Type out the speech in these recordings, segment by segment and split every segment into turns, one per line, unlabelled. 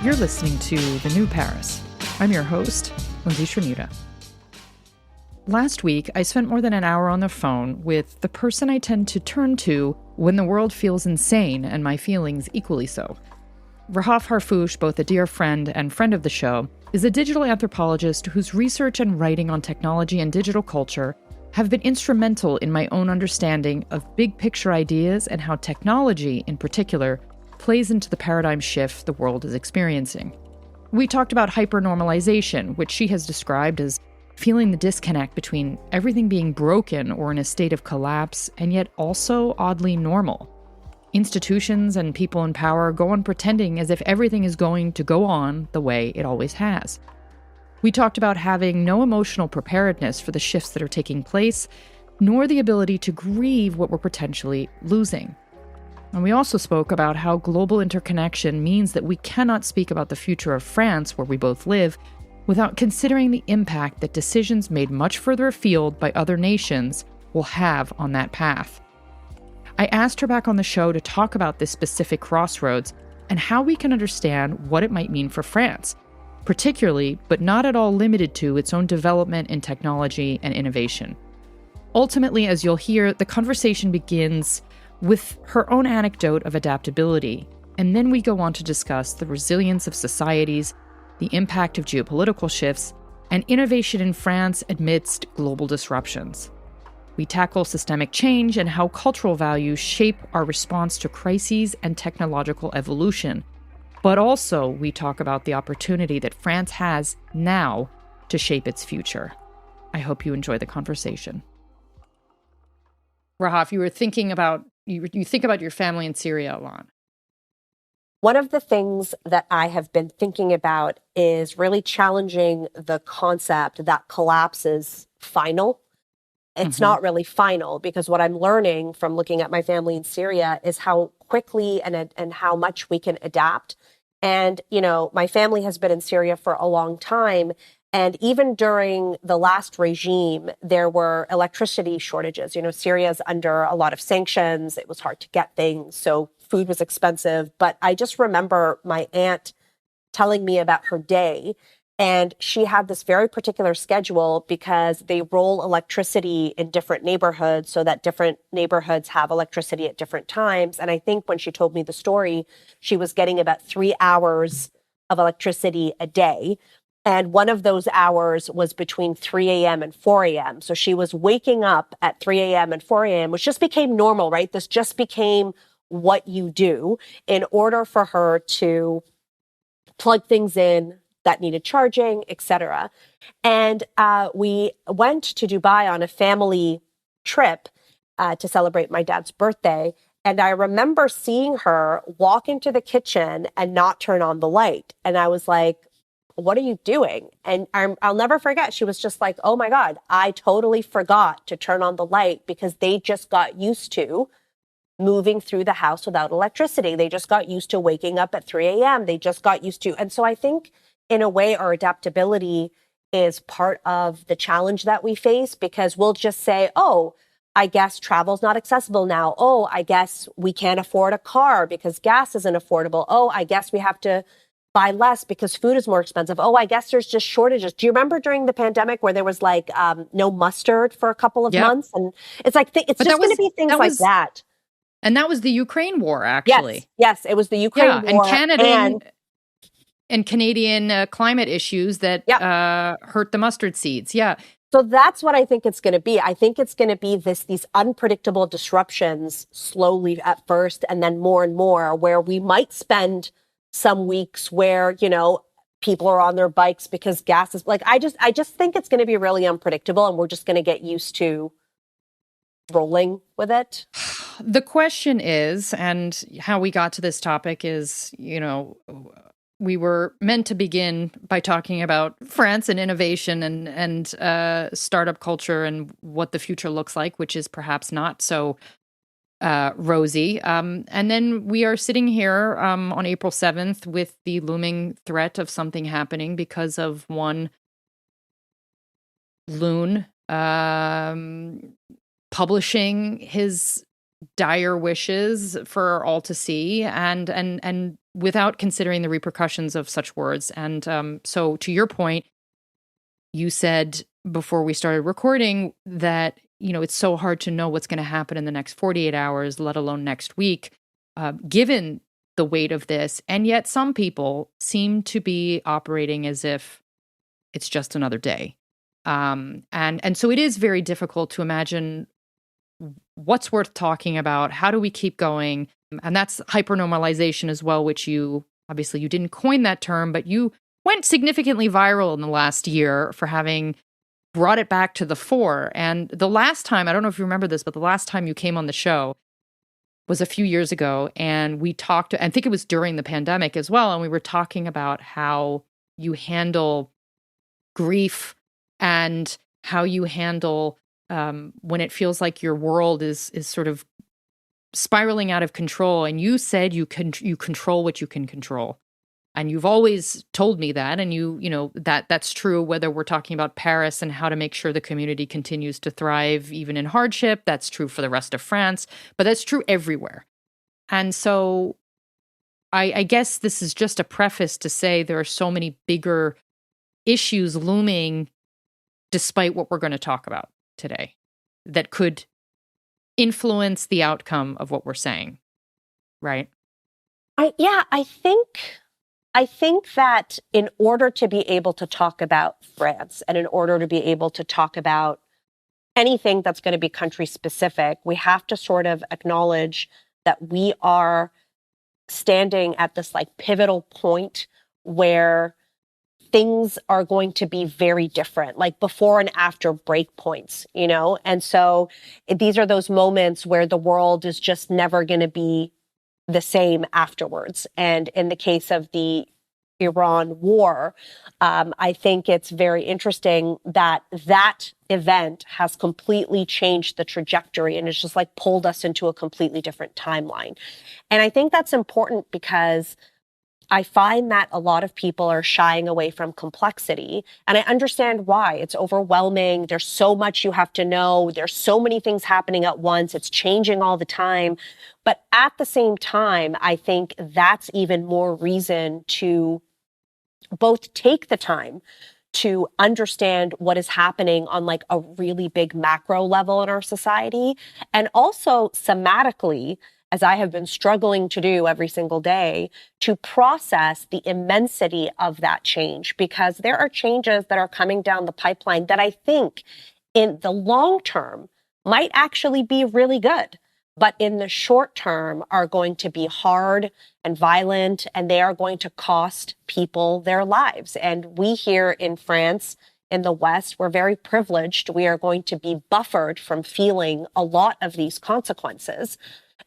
You're listening to The New Paris. I'm your host, Lindsay Shermuda. Last week, I spent more than an hour on the phone with the person I tend to turn to when the world feels insane and my feelings equally so. Rahaf Harfoush, both a dear friend and friend of the show, is a digital anthropologist whose research and writing on technology and digital culture have been instrumental in my own understanding of big picture ideas and how technology, in particular, plays into the paradigm shift the world is experiencing. We talked about hypernormalization, which she has described as feeling the disconnect between everything being broken or in a state of collapse and yet also oddly normal. Institutions and people in power go on pretending as if everything is going to go on the way it always has. We talked about having no emotional preparedness for the shifts that are taking place, nor the ability to grieve what we're potentially losing. And we also spoke about how global interconnection means that we cannot speak about the future of France, where we both live, without considering the impact that decisions made much further afield by other nations will have on that path. I asked her back on the show to talk about this specific crossroads and how we can understand what it might mean for France, particularly, but not at all limited to, its own development in technology and innovation. Ultimately, as you'll hear, the conversation begins with her own anecdote of adaptability, and then we go on to discuss the resilience of societies, the impact of geopolitical shifts, and innovation in France amidst global disruptions. We tackle systemic change and how cultural values shape our response to crises and technological evolution. But also, we talk about the opportunity that France has now to shape its future. I hope you enjoy the conversation. Rahaf, you think about your family in Syria a lot.
One of the things that I have been thinking about is really challenging the concept that collapse is final. It's not really final, because what I'm learning from looking at my family in Syria is how quickly and how much we can adapt. And, my family has been in Syria for a long time. And even during the last regime, there were electricity shortages. Syria's under a lot of sanctions. It was hard to get things. So food was expensive. But I just remember my aunt telling me about her day. And she had this very particular schedule because they roll electricity in different neighborhoods so that different neighborhoods have electricity at different times. And I think when she told me the story, she was getting about 3 hours of electricity a day. And one of those hours was between 3 a.m. and 4 a.m. So she was waking up at 3 a.m. and 4 a.m., which just became normal, right? This just became what you do in order for her to plug things in that needed charging, etc. And we went to Dubai on a family trip to celebrate my dad's birthday. And I remember seeing her walk into the kitchen and not turn on the light. And I was like, what are you doing? And I'll never forget. She was just like, oh my God, I totally forgot to turn on the light, because they just got used to moving through the house without electricity. They just got used to waking up at 3 a.m. They just got used to. And so I think in a way, our adaptability is part of the challenge that we face, because we'll just say, oh, I guess travel's not accessible now. Oh, I guess we can't afford a car because gas isn't affordable. Oh, I guess we have to buy less because food is more expensive. Oh, I guess there's just shortages. Do you remember during the pandemic where there was no mustard for a couple of months? And it's like, it's just going to be things like that.
And that was the Ukraine war, actually.
Yes, it was the Ukraine war.
And Canada and Canadian climate issues that hurt the mustard seeds. Yeah.
So that's what I think it's going to be. I think it's going to be these unpredictable disruptions slowly at first, and then more and more, where we might spend some weeks where, people are on their bikes because gas is I just think it's going to be really unpredictable, and we're just going to get used to rolling with it.
The question is, and how we got to this topic is, we were meant to begin by talking about France and innovation and startup culture and what the future looks like, which is perhaps not so rosy. And then we are sitting here on April 7th with the looming threat of something happening because of one loon publishing his dire wishes for all to see, and without considering the repercussions of such words. And so to your point, you said before we started recording that, it's so hard to know what's going to happen in the next 48 hours, let alone next week, given the weight of this. And yet some people seem to be operating as if it's just another day. And so it is very difficult to imagine what's worth talking about. How do we keep going? And that's hypernormalization as well, which you didn't coin that term, but you went significantly viral in the last year for having brought it back to the fore. And the last time, I don't know if you remember this, but the last time you came on the show was a few years ago. And we talked, I think it was during the pandemic as well. And we were talking about how you handle grief and how you handle when it feels like your world is sort of spiraling out of control. And you said you control what you can control. And you've always told me that, and that's true, whether we're talking about Paris and how to make sure the community continues to thrive even in hardship. That's true for the rest of France, but that's true everywhere. And so I guess this is just a preface to say there are so many bigger issues looming despite what we're going to talk about today that could influence the outcome of what we're saying, right?
I think that in order to be able to talk about France and in order to be able to talk about anything that's going to be country specific, we have to sort of acknowledge that we are standing at this like pivotal point where things are going to be very different, like before and after break points, And so these are those moments where the world is just never going to be the same afterwards. And in the case of the Iran war, I think it's very interesting that event has completely changed the trajectory and it's just like pulled us into a completely different timeline. And I think that's important because I find that a lot of people are shying away from complexity. And I understand why. It's overwhelming. There's so much you have to know. There's so many things happening at once. It's changing all the time. But at the same time, I think that's even more reason to both take the time to understand what is happening on like a really big macro level in our society, and also somatically, as I have been struggling to do every single day, to process the immensity of that change, because there are changes that are coming down the pipeline that I think in the long term might actually be really good, but in the short term are going to be hard and violent, and they are going to cost people their lives. And we here in France, in the West, we're very privileged. We are going to be buffered from feeling a lot of these consequences.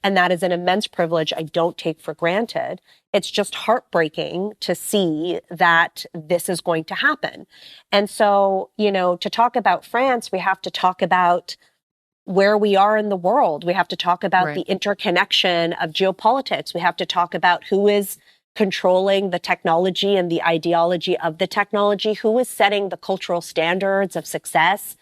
And that is an immense privilege I don't take for granted. It's just heartbreaking to see that this is going to happen. And so, to talk about France, we have to talk about where we are in the world. We have to talk about the interconnection of geopolitics. We have to talk about who is controlling the technology and the ideology of the technology, who is setting the cultural standards of success,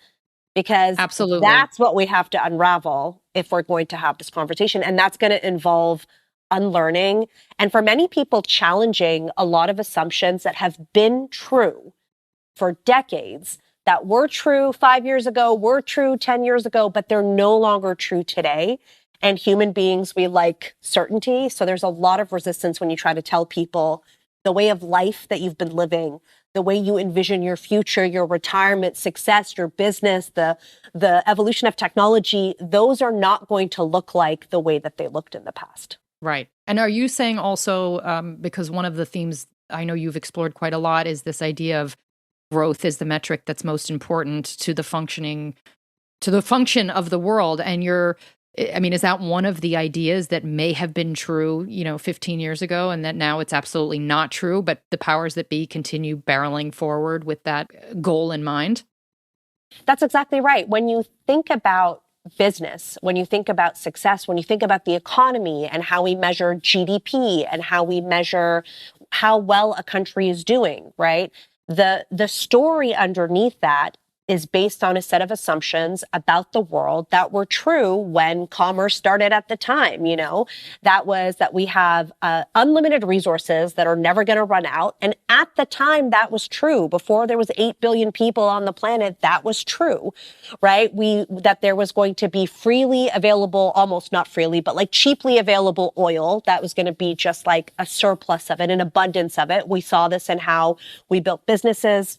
because that's what we have to unravel if we're going to have this conversation. And that's going to involve unlearning, and for many people, challenging a lot of assumptions that have been true for decades, that were true 5 years ago, were true 10 years ago, but they're no longer true today. And human beings, we like certainty. So there's a lot of resistance when you try to tell people the way of life that you've been living, the way you envision your future, your retirement, success, your business, the evolution of technology, those are not going to look like the way that they looked in the past.
Right. And are you saying also, because one of the themes I know you've explored quite a lot is this idea of growth is the metric that's most important to the function of the world. And is that one of the ideas that may have been true, 15 years ago, and that now it's absolutely not true, but the powers that be continue barreling forward with that goal in mind?
That's exactly right. When you think about business, when you think about success, when you think about the economy and how we measure GDP and how we measure how well a country is doing, right? The story underneath that is based on a set of assumptions about the world that were true when commerce started at the time. That was that we have unlimited resources that are never going to run out. And at the time, that was true. Before there was 8 billion people on the planet, that was true, right? That there was going to be freely available, almost not freely, but like cheaply available oil. That was going to be just like a surplus of it, an abundance of it. We saw this in how we built businesses.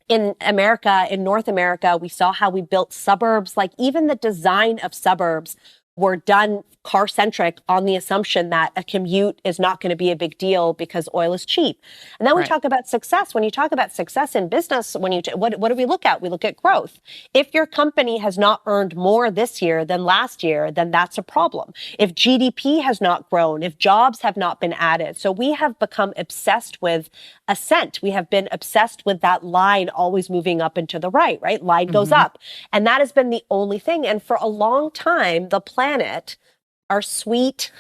In America, in North America, we saw how we built suburbs. Like even the design of suburbs were done car-centric on the assumption that a commute is not going to be a big deal because oil is cheap. And then we talk about success. When you talk about success in business, what do we look at? We look at growth. If your company has not earned more this year than last year, then that's a problem. If GDP has not grown, if jobs have not been added. So we have become obsessed with ascent. We have been obsessed with that line always moving up and to the right? Line goes up. And that has been the only thing. And for a long time, the planet, our sweet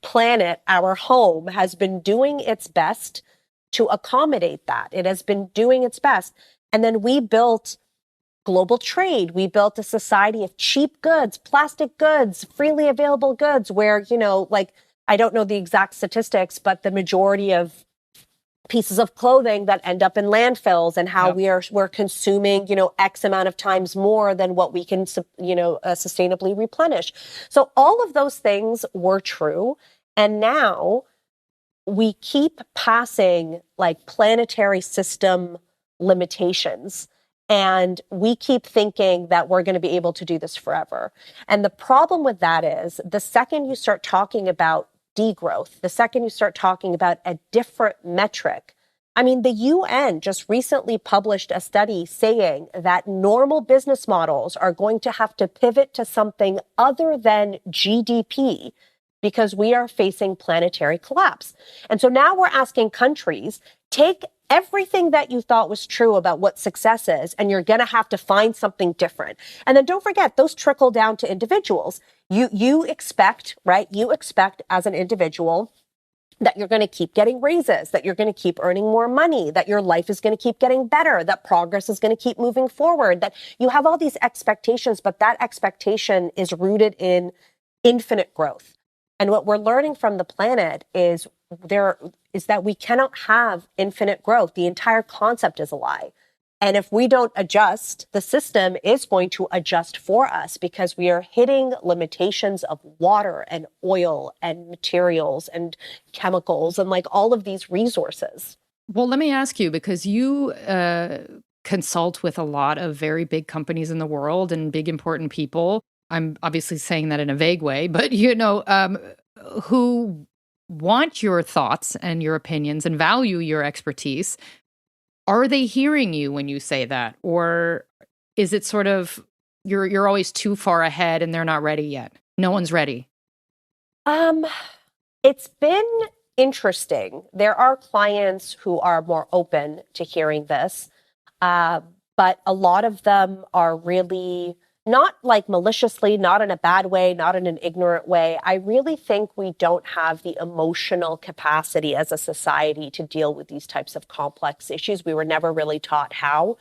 planet, our home, has been doing its best to accommodate that. It has been doing its best. And then we built global trade. We built a society of cheap goods, plastic goods, freely available goods, where, I don't know the exact statistics, but the majority of pieces of clothing that end up in landfills, and how we're consuming, X amount of times more than what we can, sustainably replenish. So all of those things were true. And now we keep passing like planetary system limitations. And we keep thinking that we're going to be able to do this forever. And the problem with that is the second you start talking about degrowth, the second you start talking about a different metric. I mean, the UN just recently published a study saying that normal business models are going to have to pivot to something other than GDP because we are facing planetary collapse. And so now we're asking countries, take everything that you thought was true about what success is, and you're going to have to find something different. And then don't forget, those trickle down to individuals. You expect, right? You expect as an individual that you're going to keep getting raises, that you're going to keep earning more money, that your life is going to keep getting better, that progress is going to keep moving forward, that you have all these expectations, but that expectation is rooted in infinite growth. And what we're learning from the planet is that we cannot have infinite growth. The entire concept is a lie. And if we don't adjust, the system is going to adjust for us because we are hitting limitations of water and oil and materials and chemicals and like all of these resources.
Well, let me ask you, because you consult with a lot of very big companies in the world and big important people. I'm obviously saying that in a vague way, but who want your thoughts and your opinions and value your expertise. Are they hearing you when you say that? Or is it sort of you're always too far ahead and they're not ready yet? No one's ready.
It's been interesting. There are clients who are more open to hearing this, but a lot of them are really not like maliciously, not in a bad way, not in an ignorant way. I really think we don't have the emotional capacity as a society to deal with these types of complex issues. We were never really taught how.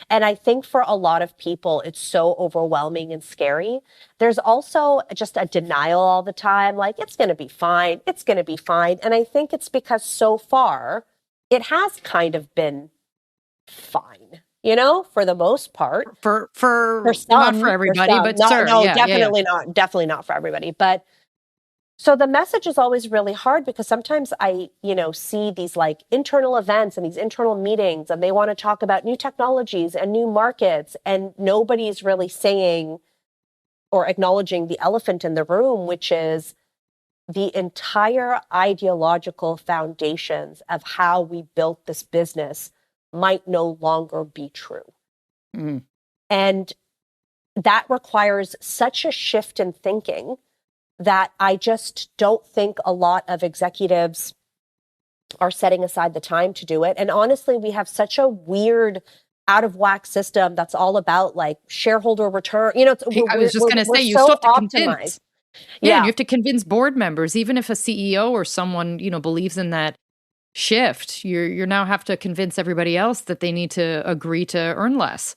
And I think for a lot of people, it's so overwhelming and scary. There's also just a denial all the time, like, it's going to be fine. It's going to be fine. And I think it's because so far, it has kind of been fine. For the most part.
For some, not for everybody, but
definitely not for everybody. But so the message is always really hard because sometimes I, see these like internal events and these internal meetings, and they want to talk about new technologies and new markets, and nobody's really saying or acknowledging the elephant in the room, which is the entire ideological foundations of how we built this business might no longer be true. Mm. And that requires such a shift in thinking that I just don't think a lot of executives are setting aside the time to do it. And honestly, we have such a weird out of whack system that's all about like shareholder return.
I was just going to say, you still have to convince. Yeah, you have to convince board members, even if a CEO or someone, believes in that shift, you now have to convince everybody else that they need to agree to earn less.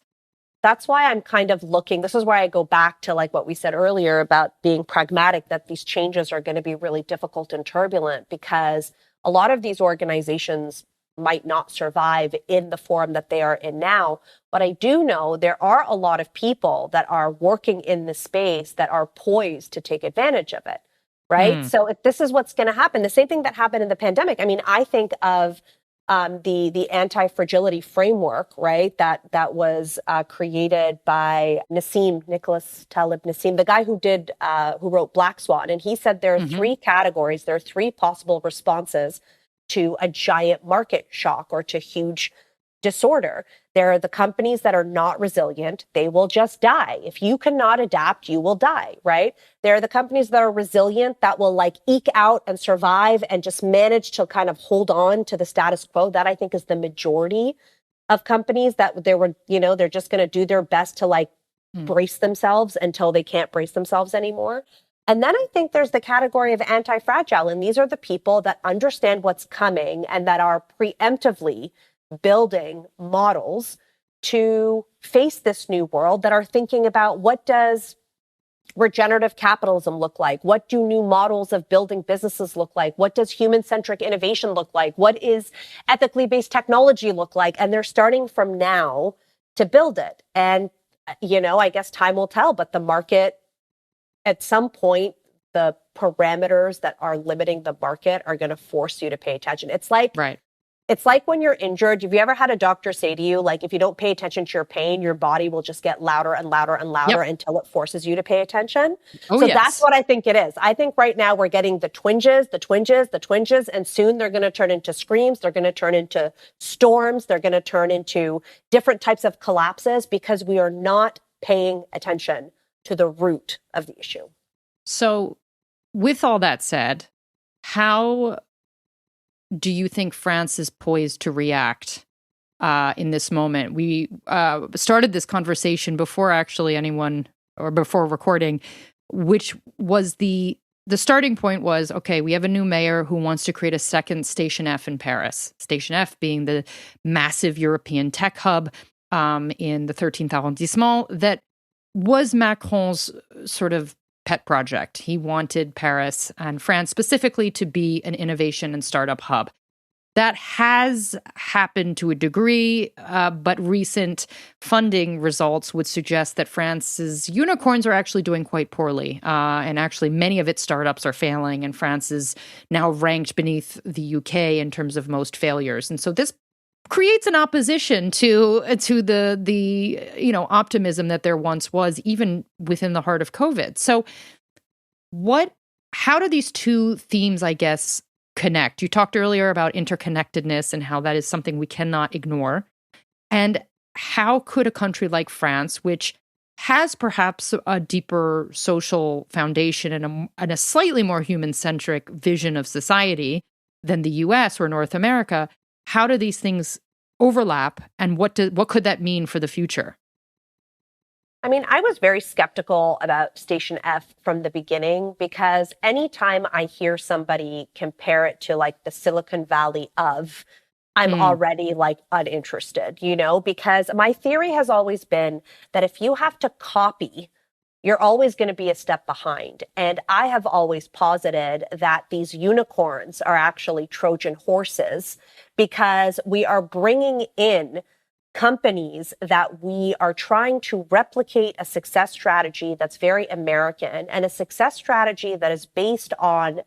that's why I'm kind of looking, this is where I go back to like what we said earlier about being pragmatic, that these changes are going to be really difficult and turbulent because a lot of these organizations might not survive in the form that they are in now. But I do know there are a lot of people that are working in this space that are poised to take advantage of it, right? So if this is what's going to happen, the same thing that happened in the pandemic. I mean, I think of the anti-fragility framework, right? That was created by Nicholas Taleb Nassim, the guy who wrote Black Swan, and he said there are three categories. There are three possible responses to a giant market shock or to huge disorder. There are the companies that are not resilient. They will just die. If you cannot adapt, you will die, right? There are the companies that are resilient that will like eke out and survive and just manage to kind of hold on to the status quo. That I think is the majority of companies that they're just going to do their best to like brace themselves until they can't brace themselves anymore. And then I think there's the category of anti-fragile. And these are the people that understand what's coming and that are preemptively building models to face this new world, that are thinking about what does regenerative capitalism look like? What do new models of building businesses look like? What does human-centric innovation look like? What is ethically based technology look like? And they're starting from now to build it. And, I guess time will tell, but the market, at some point, the parameters that are limiting the market are going to force you to pay attention. It's like,
right.
It's like when you're injured. Have you ever had a doctor say to you, like, if you don't pay attention to your pain, your body will just get louder and louder and louder until it forces you to pay attention? That's what I think it is. I think right now we're getting the twinges, and soon they're going to turn into screams. They're going to turn into storms. They're going to turn into different types of collapses because we are not paying attention to the root of the issue.
So with all that said, how do you think France is poised to react in this moment? We started this conversation before recording, which was the starting point was, okay, we have a new mayor who wants to create a second Station F in Paris. Station F being the massive European tech hub in the 13th arrondissement that was Macron's sort of pet project. He wanted Paris and France specifically to be an innovation and startup hub. That has happened to a degree, but recent funding results would suggest that France's unicorns are actually doing quite poorly. And actually, many of its startups are failing, and France is now ranked beneath the UK in terms of most failures. And so this creates an opposition to the optimism that there once was, even within the heart of COVID. So how do these two themes, I guess, connect? You talked earlier about interconnectedness and how that is something we cannot ignore. And how could a country like France, which has perhaps a deeper social foundation and a slightly more human-centric vision of society than the US or North America, how do these things overlap, and what could that mean for the future?
I mean, I was very skeptical about Station F from the beginning because anytime I hear somebody compare it to like the Silicon Valley of, I'm already like uninterested, because my theory has always been that if you have to copy, you're always going to be a step behind. And I have always posited that these unicorns are actually Trojan horses because we are bringing in companies that we are trying to replicate a success strategy that's very American and a success strategy that is based on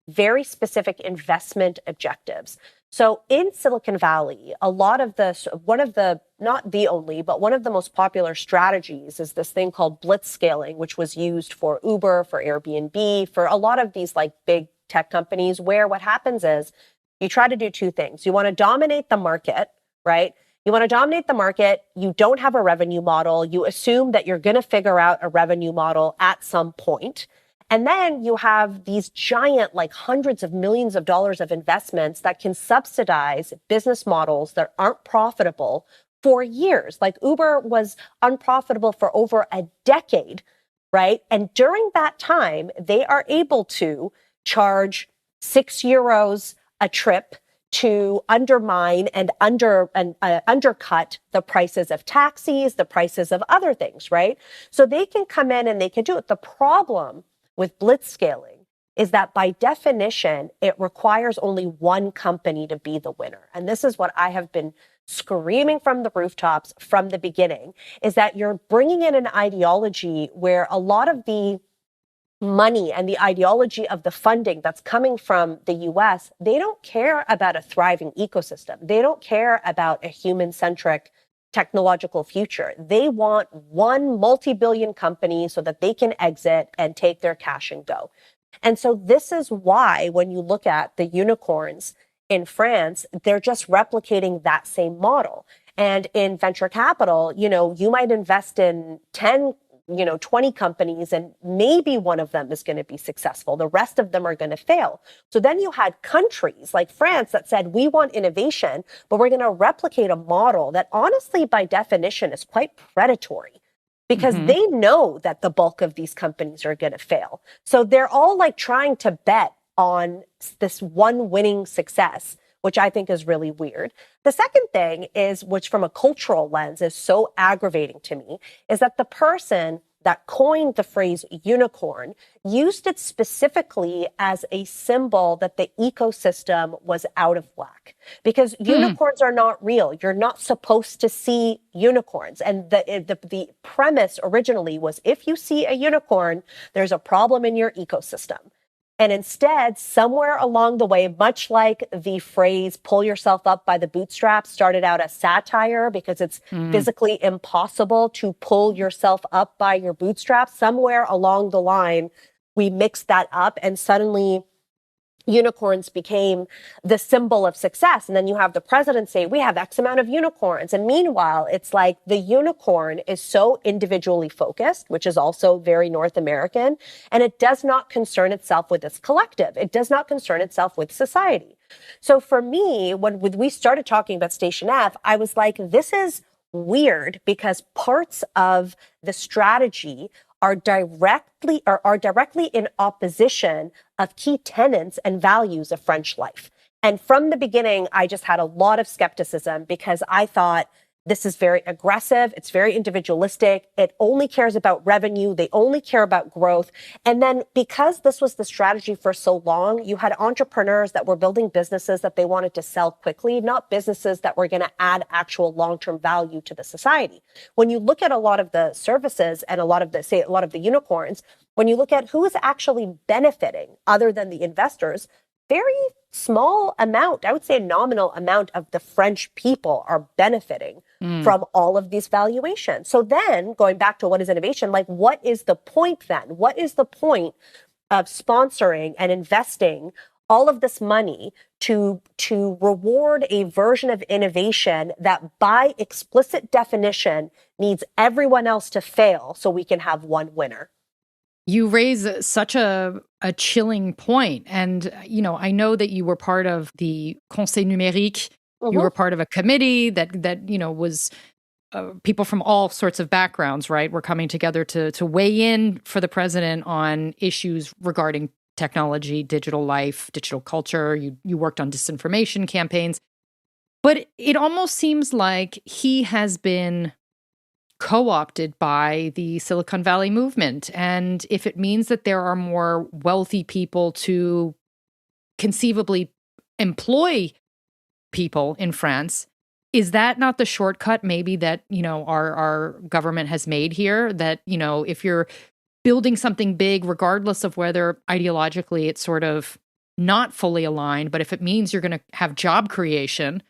very specific investment objectives. So in Silicon Valley, not the only, but one of the most popular strategies is this thing called blitzscaling, which was used for Uber, for Airbnb, for a lot of these like big tech companies, where what happens is you try to do two things. You want to dominate the market, right? You want to dominate the market. You don't have a revenue model. You assume that you're going to figure out a revenue model at some point. And then you have these giant, like hundreds of millions of dollars of investments that can subsidize business models that aren't profitable for years. Like Uber was unprofitable for over a decade, right? And during that time, they are able to charge €6 a trip to undermine and undercut the prices of taxis, the prices of other things, right? So they can come in and they can do it. The problem with blitzscaling is that by definition, it requires only one company to be the winner. And this is what I have been screaming from the rooftops from the beginning, is that you're bringing in an ideology where a lot of the money and the ideology of the funding that's coming from the US, they don't care about a thriving ecosystem. They don't care about a human-centric technological future. They want one multi-billion company so that they can exit and take their cash and go. And so this is why when you look at the unicorns in France, they're just replicating that same model. And in venture capital, you might invest in 10 20 companies and maybe one of them is going to be successful. The rest of them are going to fail. So then you had countries like France that said, we want innovation, but we're going to replicate a model that honestly, by definition, is quite predatory because they know that the bulk of these companies are going to fail. So they're all like trying to bet on this one winning success, which I think is really weird. The second thing is, which from a cultural lens is so aggravating to me, is that the person that coined the phrase unicorn used it specifically as a symbol that the ecosystem was out of whack. Because unicorns are not real. You're not supposed to see unicorns. And the premise originally was, if you see a unicorn, there's a problem in your ecosystem. And instead, somewhere along the way, much like the phrase pull yourself up by the bootstraps started out as satire because it's physically impossible to pull yourself up by your bootstraps, somewhere along the line, we mixed that up and suddenly unicorns became the symbol of success. And then you have the president say, we have X amount of unicorns. And meanwhile, it's like the unicorn is so individually focused, which is also very North American, and it does not concern itself with its collective. It does not concern itself with society. So for me, when we started talking about Station F, I was like, this is weird because parts of the strategy are directly in opposition of key tenets and values of French life. And from the beginning, I just had a lot of skepticism because I thought this is very aggressive. It's very individualistic. It only cares about revenue. They only care about growth. And then because this was the strategy for so long, you had entrepreneurs that were building businesses that they wanted to sell quickly, not businesses that were going to add actual long-term value to the society. When you look at a lot of the services and a lot of the unicorns, when you look at who is actually benefiting other than the investors, very small amount, I would say a nominal amount of the French people are benefiting from all of these valuations. So then going back to what is innovation, like what is the point then? What is the point of sponsoring and investing all of this money to reward a version of innovation that by explicit definition needs everyone else to fail so we can have one winner?
You raise such a chilling point. And, I know that you were part of the Conseil Numérique. You were part of a committee that was people from all sorts of backgrounds, right? Were coming together to weigh in for the president on issues regarding technology, digital life, digital culture. You worked on disinformation campaigns. But it almost seems like he has been co-opted by the Silicon Valley movement. And if it means that there are more wealthy people to conceivably employ people in France, is that not the shortcut maybe that, our government has made here? That, if you're building something big, regardless of whether ideologically it's sort of not fully aligned, but if it means you're going to have job creation,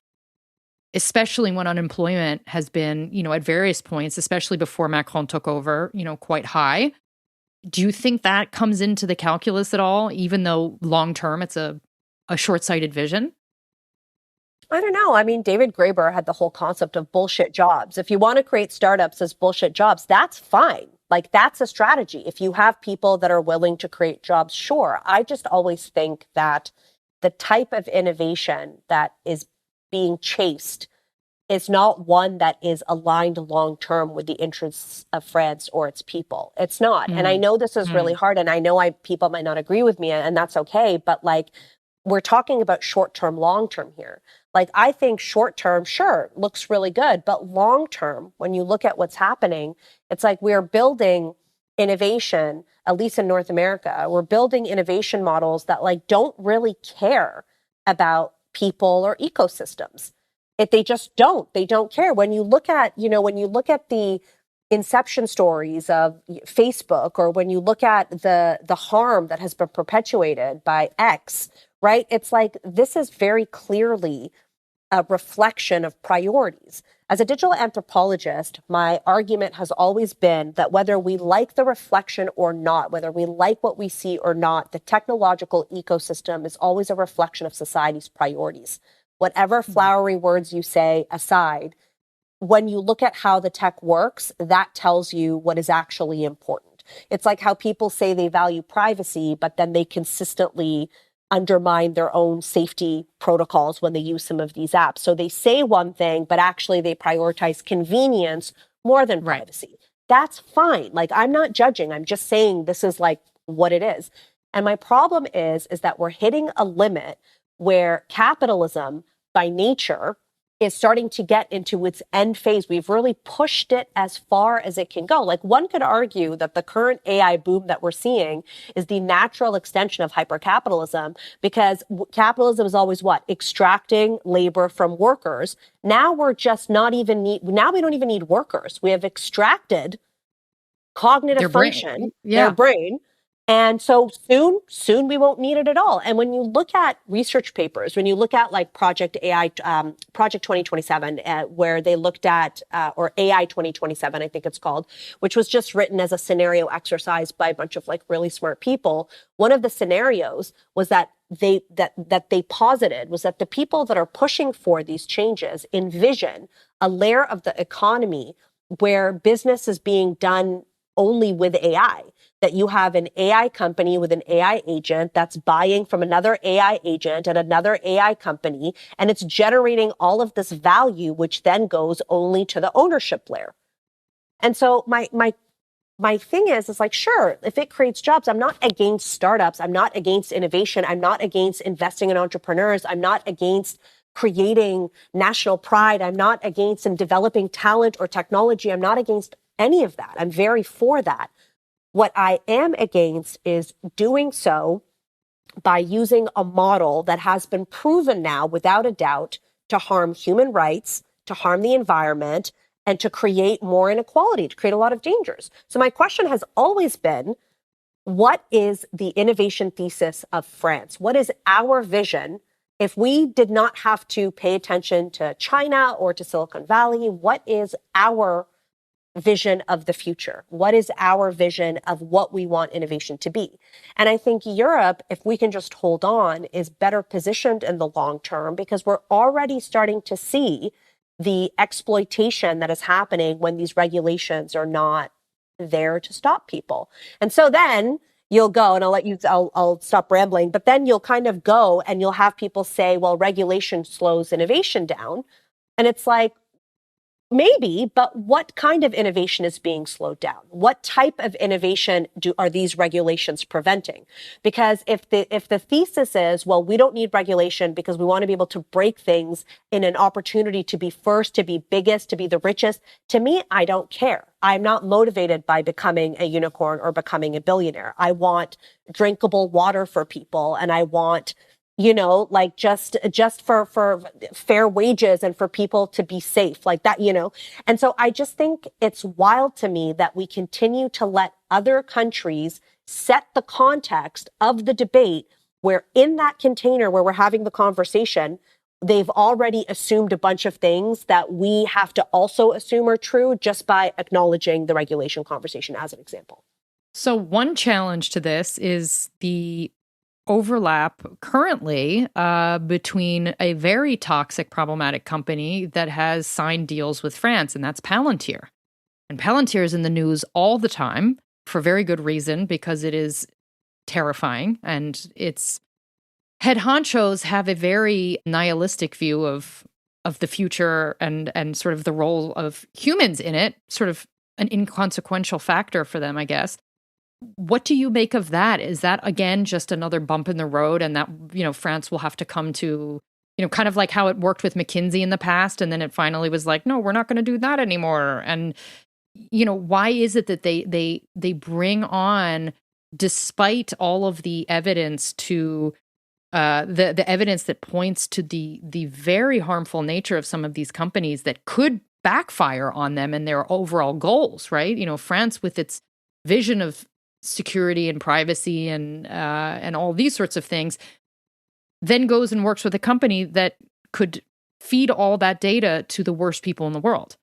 especially when unemployment has been, at various points, especially before Macron took over, quite high. Do you think that comes into the calculus at all, even though long-term it's a short-sighted vision?
I don't know. I mean, David Graeber had the whole concept of bullshit jobs. If you want to create startups as bullshit jobs, that's fine. Like, that's a strategy. If you have people that are willing to create jobs, sure. I just always think that the type of innovation that is being chased is not one that is aligned long-term with the interests of France or its people. It's not. And I know this is really hard, and I know people might not agree with me, and that's okay. But like, we're talking about short term, long term here. Like, I think short term, sure, looks really good, but long term, when you look at what's happening, it's like we're building innovation, at least in North America, we're building innovation models that like don't really care about people or ecosystems. If they just don't, they don't care. When you look at, when you look at the inception stories of Facebook, or when you look at the harm that has been perpetuated by X, right? It's like this is very clearly a reflection of priorities. As a digital anthropologist, my argument has always been that whether we like the reflection or not, whether we like what we see or not, the technological ecosystem is always a reflection of society's priorities. Whatever flowery words you say aside, when you look at how the tech works, that tells you what is actually important. It's like how people say they value privacy, but then they consistently undermine their own safety protocols when they use some of these apps. So they say one thing, but actually they prioritize convenience more than privacy. That's fine. Like, I'm not judging. I'm just saying this is like what it is. And my problem is that we're hitting a limit where capitalism by nature is starting to get into its end phase. We've really pushed it as far as it can go. Like, one could argue that the current AI boom that we're seeing is the natural extension of hypercapitalism, because capitalism is always what? Extracting labor from workers. Now we're just now we don't even need workers. We have extracted cognitive function, their brain. And so soon we won't need it at all. And when you look at research papers, when you look at like Project 2027, where they looked at, or AI 2027, I think it's called, which was just written as a scenario exercise by a bunch of like really smart people. One of the scenarios was that they posited was that the people that are pushing for these changes envision a layer of the economy where business is being done only with AI. That you have an AI company with an AI agent that's buying from another AI agent and another AI company, and it's generating all of this value, which then goes only to the ownership layer. And so my thing is like, sure, if it creates jobs, I'm not against startups. I'm not against innovation. I'm not against investing in entrepreneurs. I'm not against creating national pride. I'm not against developing talent or technology. I'm not against any of that. I'm very for that. What I am against is doing so by using a model that has been proven now, without a doubt, to harm human rights, to harm the environment, and to create more inequality, to create a lot of dangers. So my question has always been, what is the innovation thesis of France? What is our vision? If we did not have to pay attention to China or to Silicon Valley, what is our vision of the future? What is our vision of what we want innovation to be? And I think Europe, if we can just hold on, is better positioned in the long term, because we're already starting to see the exploitation that is happening when these regulations are not there to stop people. And so then you'll go, and I'll stop rambling, but then you'll kind of go and you'll have people say, well, regulation slows innovation down. And it's like, maybe, but what kind of innovation is being slowed down? What type of innovation are these regulations preventing? Because if the thesis is, well, we don't need regulation because we want to be able to break things in an opportunity to be first, to be biggest, to be the richest, to me, I don't care. I'm not motivated by becoming a unicorn or becoming a billionaire. I want drinkable water for people, and I want like just for fair wages and for people to be safe, like that, And so I just think it's wild to me that we continue to let other countries set the context of the debate, where in that container where we're having the conversation, they've already assumed a bunch of things that we have to also assume are true just by acknowledging the regulation conversation as an example.
So one challenge to this is the overlap currently between a very toxic, problematic company that has signed deals with France, and that's Palantir. And Palantir is in the news all the time for very good reason, because it is terrifying, and its head honchos have a very nihilistic view of the future and sort of the role of humans in it, sort of an inconsequential factor for them, I guess. what do you make of that? Is that, again, just another bump in the road, and that, France will have to come to, kind of like how it worked with McKinsey in the past, and then it finally was like, no, we're not going to do that anymore. And, why is it that they bring on, despite all of the evidence to the evidence that points to the very harmful nature of some of these companies that could backfire on them and their overall goals, right? France, with its vision of security and privacy and all these sorts of things, then goes and works with a company that could feed all that data to the worst people in the world.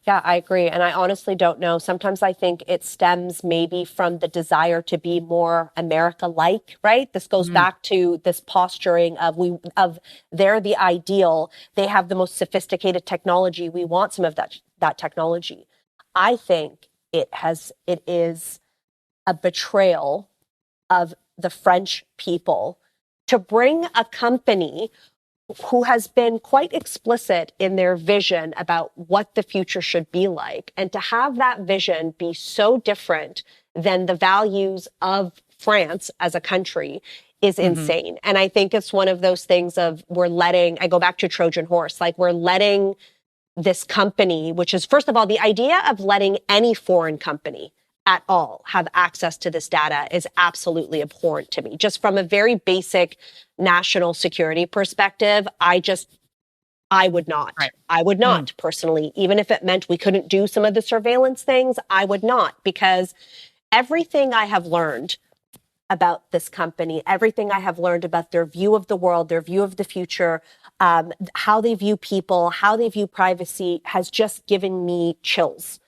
Yeah, I agree. And I honestly don't know. Sometimes I think it stems maybe from the desire to be more America-like, right? This goes back to this posturing of they're the ideal. They have the most sophisticated technology. We want some of that technology. I think it is a betrayal of the French people to bring a company who has been quite explicit in their vision about what the future should be like, and to have that vision be so different than the values of France as a country is insane. And I think it's one of those things of I go back to Trojan horse, like we're letting this company, which is, first of all, the idea of letting any foreign company at all have access to this data is absolutely abhorrent to me. Just from a very basic national security perspective, I would not. Right. I would not personally, even if it meant we couldn't do some of the surveillance things, I would not, because everything I have learned about this company, everything I have learned about their view of the world, their view of the future, how they view people, how they view privacy, has just given me chills.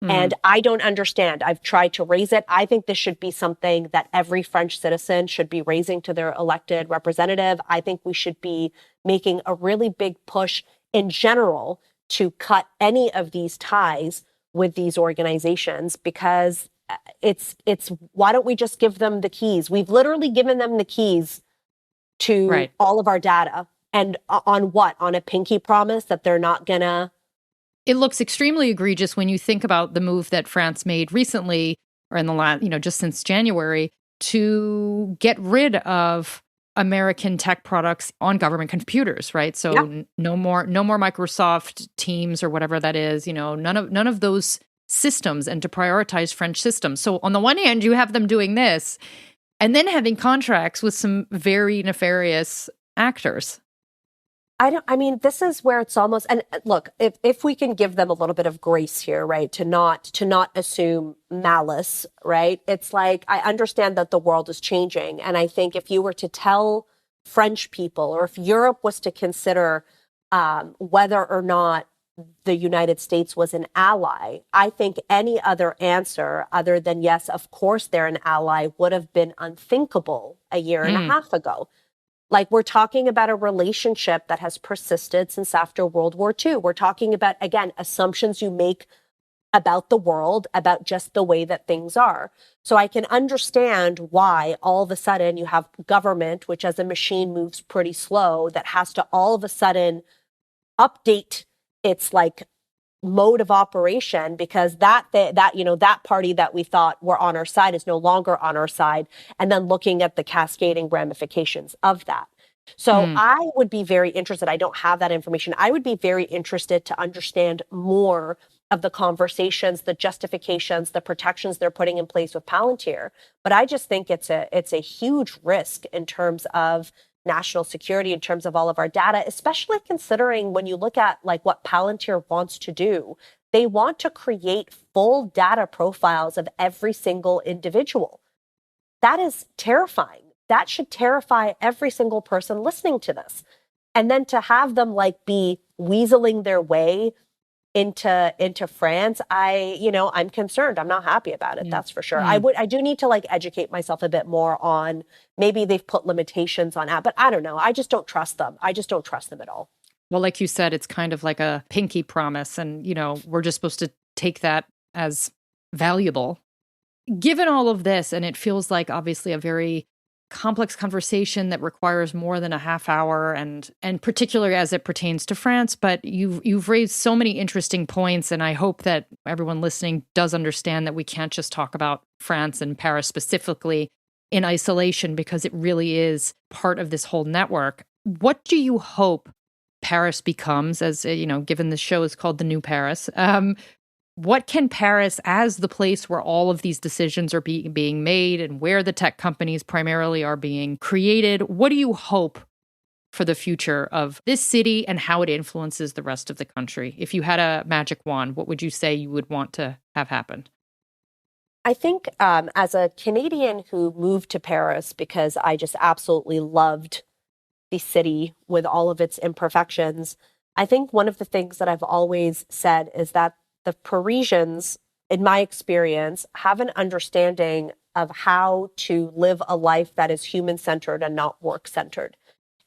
And I don't understand. I've tried to raise it. I think this should be something that every French citizen should be raising to their elected representative. I think we should be making a really big push in general to cut any of these ties with these organizations, because it's why don't we just give them the keys? We've literally given them the keys to all of our data. And on what? On a pinky promise that they're not gonna...
It looks extremely egregious when you think about the move that France made recently, or in the last, just since January, to get rid of American tech products on government computers, right? So no more Microsoft Teams or whatever that is, none of those systems, and to prioritize French systems. So on the one hand, you have them doing this, and then having contracts with some very nefarious actors.
This is where it's almost, and look, if we can give them a little bit of grace here, right, to not assume malice, right? It's like, I understand that the world is changing. And I think if you were to tell French people, or if Europe was to consider whether or not the United States was an ally, I think any other answer other than, yes, of course they're an ally, would have been unthinkable a year and a half ago. Like, we're talking about a relationship that has persisted since after World War II. We're talking about, again, assumptions you make about the world, about just the way that things are. So I can understand why all of a sudden you have government, which as a machine moves pretty slow, that has to all of a sudden update its mode of operation, because that party that we thought were on our side is no longer on our side, and then looking at the cascading ramifications of that. So I would be very interested. I don't have that information. I would be very interested to understand more of the conversations, the justifications, the protections they're putting in place with Palantir. But I just think it's a huge risk in terms of national security, in terms of all of our data, especially considering when you look at what Palantir wants to do. They want to create full data profiles of every single individual. That is terrifying. That should terrify every single person listening to this. And then to have them be weaseling their way into France, I'm concerned. I'm not happy about it. That's for sure. I do need to educate myself a bit more on, maybe they've put limitations on that, but I don't know. I just don't trust them. I just don't trust them at all.
Well, like you said, it's kind of like a pinky promise, and we're just supposed to take that as valuable. Given all of this, and it feels like obviously a very complex conversation that requires more than a half hour, and particularly as it pertains to France. But you've raised so many interesting points, and I hope that everyone listening does understand that we can't just talk about France and Paris specifically in isolation, because it really is part of this whole network. What do you hope Paris becomes, as given the show is called The New Paris? What can Paris, as the place where all of these decisions are being made and where the tech companies primarily are being created, what do you hope for the future of this city and how it influences the rest of the country? If you had a magic wand, what would you say you would want to have happen?
I think as a Canadian who moved to Paris because I just absolutely loved the city with all of its imperfections, I think one of the things that I've always said is that the Parisians, in my experience, have an understanding of how to live a life that is human-centered and not work-centered.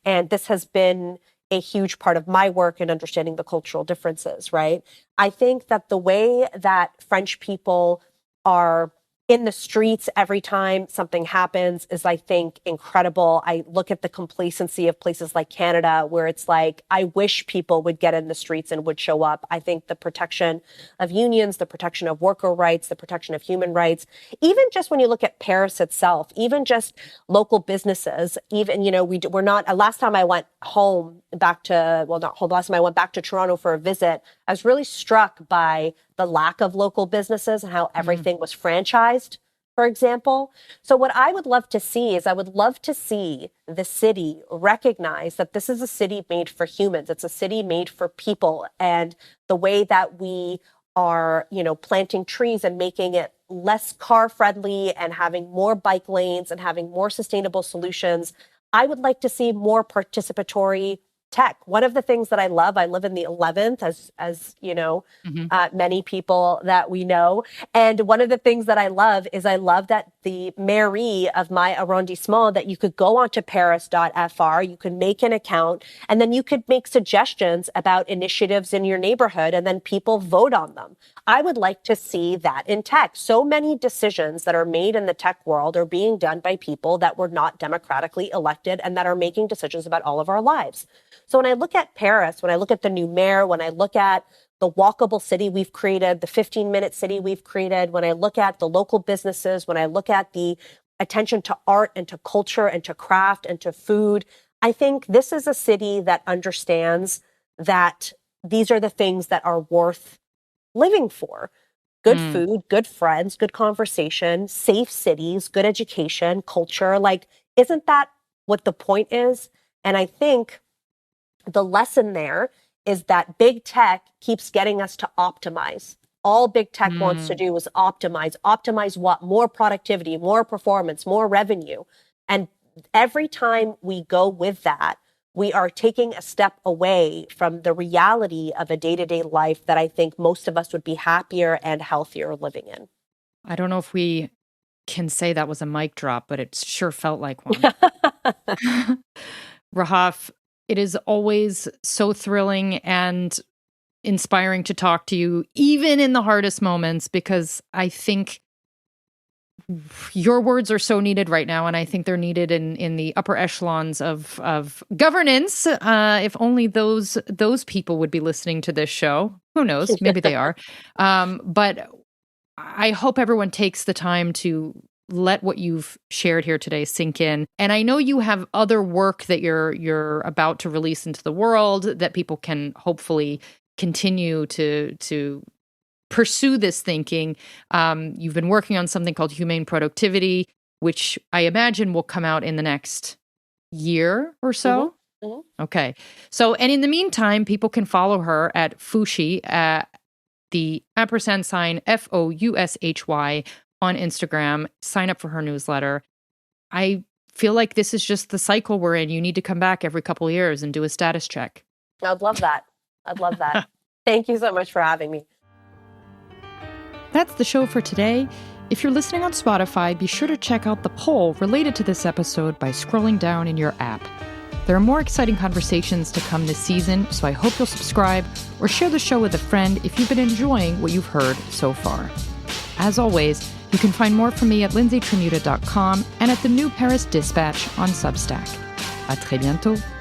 And this has been a huge part of my work in understanding the cultural differences, right? I think that the way that French people are in the streets every time something happens is, I think, incredible. I look at the complacency of places like Canada, where it's like, I wish people would get in the streets and would show up. I think the protection of unions, the protection of worker rights, the protection of human rights, even just when you look at Paris itself, even just local businesses, even, we're not, last time I went home back to, well, not home, last time I went back to Toronto for a visit, I was really struck by the lack of local businesses and how everything was franchised, for example. So what I would love to see is I would love to see the city recognize that this is a city made for humans. It's a city made for people. And the way that we are, planting trees and making it less car friendly and having more bike lanes and having more sustainable solutions, I would like to see more participatory tech. One of the things that I live in the 11th, as many people that we know. And one of the things that I love that the mairie of my arrondissement, that you could go onto paris.fr, you could make an account, and then you could make suggestions about initiatives in your neighborhood, and then people vote on them. I would like to see that in tech. So many decisions that are made in the tech world are being done by people that were not democratically elected and that are making decisions about all of our lives. So when I look at Paris, when I look at the new mayor, when I look at the walkable city we've created, the 15-minute city we've created, when I look at the local businesses, when I look at the attention to art and to culture and to craft and to food, I think this is a city that understands that these are the things that are worth living for. Good food, good friends, good conversation, safe cities, good education, culture. Like, isn't that what the point is? And I think the lesson there is that big tech keeps getting us to optimize. All big tech wants to do is optimize. Optimize what? More productivity, more performance, more revenue. And every time we go with that, we are taking a step away from the reality of a day-to-day life that I think most of us would be happier and healthier living in.
I don't know if we can say that was a mic drop, but it sure felt like one. Rahaf, it is always so thrilling and inspiring to talk to you, even in the hardest moments, because I think your words are so needed right now, and I think they're needed in the upper echelons of governance. If only those people would be listening to this show. Who knows? Maybe they are. But I hope everyone takes the time to let what you've shared here today sink in. And I know you have other work that you're about to release into the world that people can hopefully continue to pursue this thinking. You've been working on something called Humane Productivity, which I imagine will come out in the next year or so. Okay. So, and in the meantime, people can follow her at Foushy, the &sign FOUSHY on Instagram. Sign up for her newsletter. I feel like this is just the cycle we're in. You need to come back every couple of years and do a status check.
I'd love that. Thank you so much for having me.
That's the show for today. If you're listening on Spotify, be sure to check out the poll related to this episode by scrolling down in your app. There are more exciting conversations to come this season, so I hope you'll subscribe or share the show with a friend if you've been enjoying what you've heard so far. As always, You can find more from me at lindsaytramuta.com and at the New Paris Dispatch on Substack. À très bientôt.